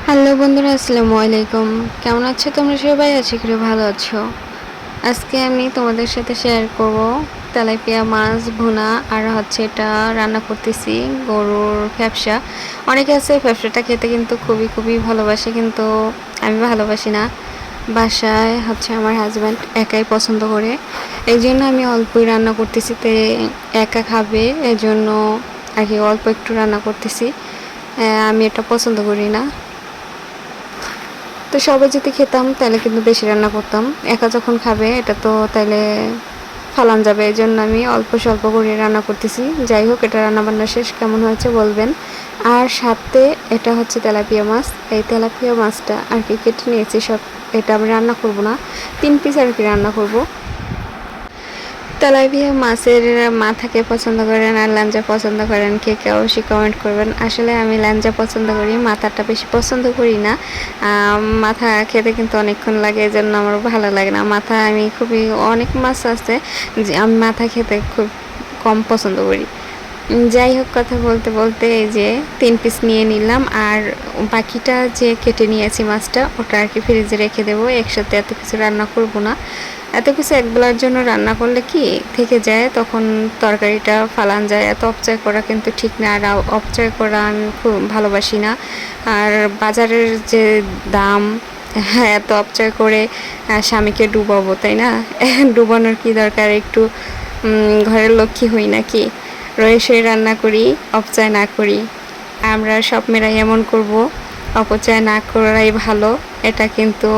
Hello বন্ধুরা, আসসালামু আলাইকুম। কেমন আছো তোমরা সবাই? আশা করি ভালো আছো। আজকে আমি তোমাদের সাথে শেয়ার করব তেলাপিয়া মাছ ভুনা, আর এটা রান্না করতেছি গরুর ফ্যাপসা। অনেকে আছে ফ্যাপসাটা খেতে কিন্তু খুবই খুবই ভালোবাসে, কিন্তু আমি ভালোবাসি না। বাসায় আমার হাজব্যান্ড একাই পছন্দ করে, এই জন্য আমি অল্পই রান্না করতেছি। একা খাবে এই জন্য অল্প একটু রান্না করতেছি। আমি এটা পছন্দ করি না। তো সবাই যদি খেতাম তাহলে কিন্তু বেশি রান্না করতাম। একা যখন খাবে এটা তো তাইলে ফালান যাবে, এই জন্য আমি অল্প স্বল্প করে রান্না করতেছি। যাই হোক, এটা রান্নাবান্না শেষ, কেমন হয়েছে বলবেন। আর সাথে এটা হচ্ছে তেলাপিয়া মাছ। এই তেলাপিয়া মাছটা কেটে নিয়েছি সব। এটা আমি রান্না করব না, 3 পিস রান্না করব। তেলাপিয়া মাছের মাথাকে পছন্দ করেন আর ল্যাঞ্জা পছন্দ করেন, কে কে অবশ্যই কমেন্ট করবেন। আসলে আমি ল্যাঞ্জা পছন্দ করি, মাথাটা বেশি পছন্দ করি না। মাথা খেতে কিন্তু অনেকক্ষণ লাগে, এই জন্য আমার ভালো লাগে না মাথা। আমি অনেক মাছ আছে যে আমি মাথা খেতে খুব কম পছন্দ করি। যাই হোক, কথা বলতে বলতে এই যে 3 পিস নিয়ে নিলাম, আর বাকিটা যে কেটে নিয়েছি মাছটা ওটা ফ্রিজে রেখে দেবো। একসাথে এত কিছু রান্না করব না। এত কিছু একবেলার জন্য রান্না করলে কি থেকে যায়, তখন তরকারিটা ফালান যায়। এত অপচয় করা কিন্তু ঠিক না, আর অপচয় করা আমি খুব ভালোবাসি না। আর বাজারের যে দাম, হ্যাঁ, এত অপচয় করে স্বামীকে ডুবাবো, তাই না? ডুবানোর কি দরকার? একটু ঘরের লক্ষ্মী হই নাকি? রয়ে সয়ে রান্না করি, অপচয় না করি। আমরা সব মেয়েরাই এমন করব, অপচয় না করাই ভালো। এটা কিন্তু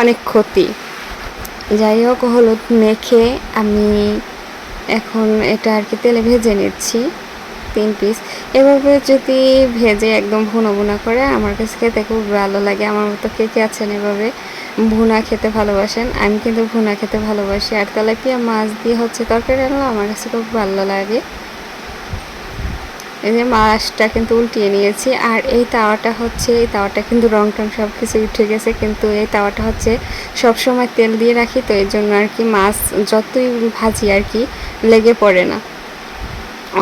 অনেক ক্ষতি। যাই হোক, হলুদ মেখে আমি এখন এটা তেলে ভেজে নিচ্ছি 3 পিস। এভাবে যদি ভেজে একদম ভুনা ভুনা করে আমার কাছে খেতে খুব ভালো লাগে। আমার মতো কে কে আছেন এভাবে ভুনা খেতে ভালোবাসেন? আমি কিন্তু ভুনা খেতে ভালোবাসি। আর তেলাপিয়া মাছ দিয়ে তরকারি রান্না আমার কাছে খুব ভালো লাগে। এই যে মাছটা কিন্তু উল্টিয়ে নিয়েছি। আর এই তাওয়াটা কিন্তু রং টং সব কিছু উঠে গেছে, কিন্তু এই তাওয়াটা সব সময় তেল দিয়ে রাখি, তো এই জন্য মাছ যতই ভাজি লেগে পড়ে না।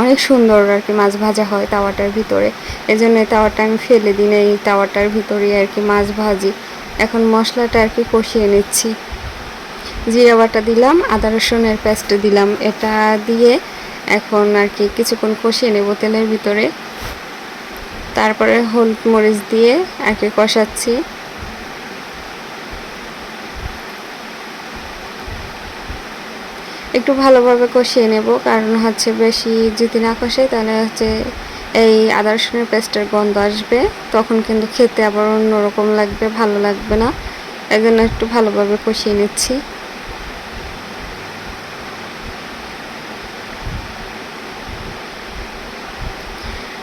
অনেক সুন্দর মাছ ভাজা হয় তাওয়াটার ভিতরে। এই জন্য এই তাওয়াটা আমি ফেলে দিই না, এই তাওয়াটার ভিতরে মাছ ভাজি। এখন মশলাটা কষিয়ে নিচ্ছি। জিরা বাটা দিলাম, আদা রসুনের পেস্ট দিলাম। এটা দিয়ে এখন কিছুক্ষণ কষিয়ে নেব তেলের ভিতরে। তারপরে হলুদ মরিচ দিয়ে কষাচ্ছি। একটু ভালোভাবে কষিয়ে নেব, কারণ বেশি যদি না কষাই তাহলে এই আদা রসুনের পেস্টের গন্ধ আসবে, তখন কিন্তু খেতে আবার অন্যরকম লাগবে, ভালো লাগবে না। এই জন্য একটু ভালোভাবে কষিয়ে নিচ্ছি।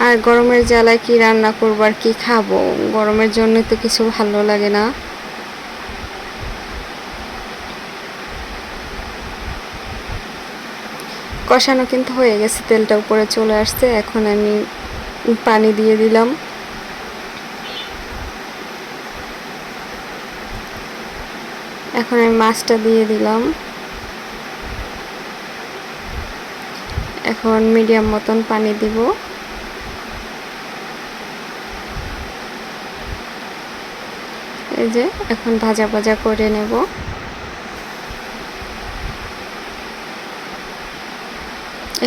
আর গরমের জ্বালায় কি রান্না করবো আর কি খাবো, গরমের জন্য তো কিছু ভালো লাগে না। কষানো কিন্তু হয়ে গেছে, তেলটা উপরে চলে আসছে। এখন আমি পানি দিয়ে দিলাম। এখন আমি মাছটা দিয়ে দিলাম। এখন মিডিয়াম মতন পানি দিব। এই যে এখন ভাজা ভাজা করে নেব।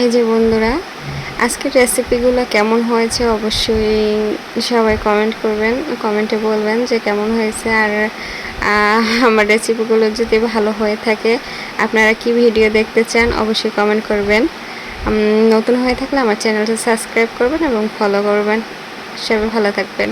এই যে বন্ধুরা, আজকের রেসিপিগুলো কেমন হয়েছে অবশ্যই সবাই কমেন্ট করবেন, কমেন্টে বলবেন যে কেমন হয়েছে। আর আমার রেসিপিগুলো যদি ভালো হয়ে থাকে, আপনারা কি ভিডিও দেখতে চান অবশ্যই কমেন্ট করবেন। নতুন হয়ে থাকলে আমার চ্যানেলটা সাবস্ক্রাইব করবেন এবং ফলো করবেন। সবাই ভালো থাকবেন।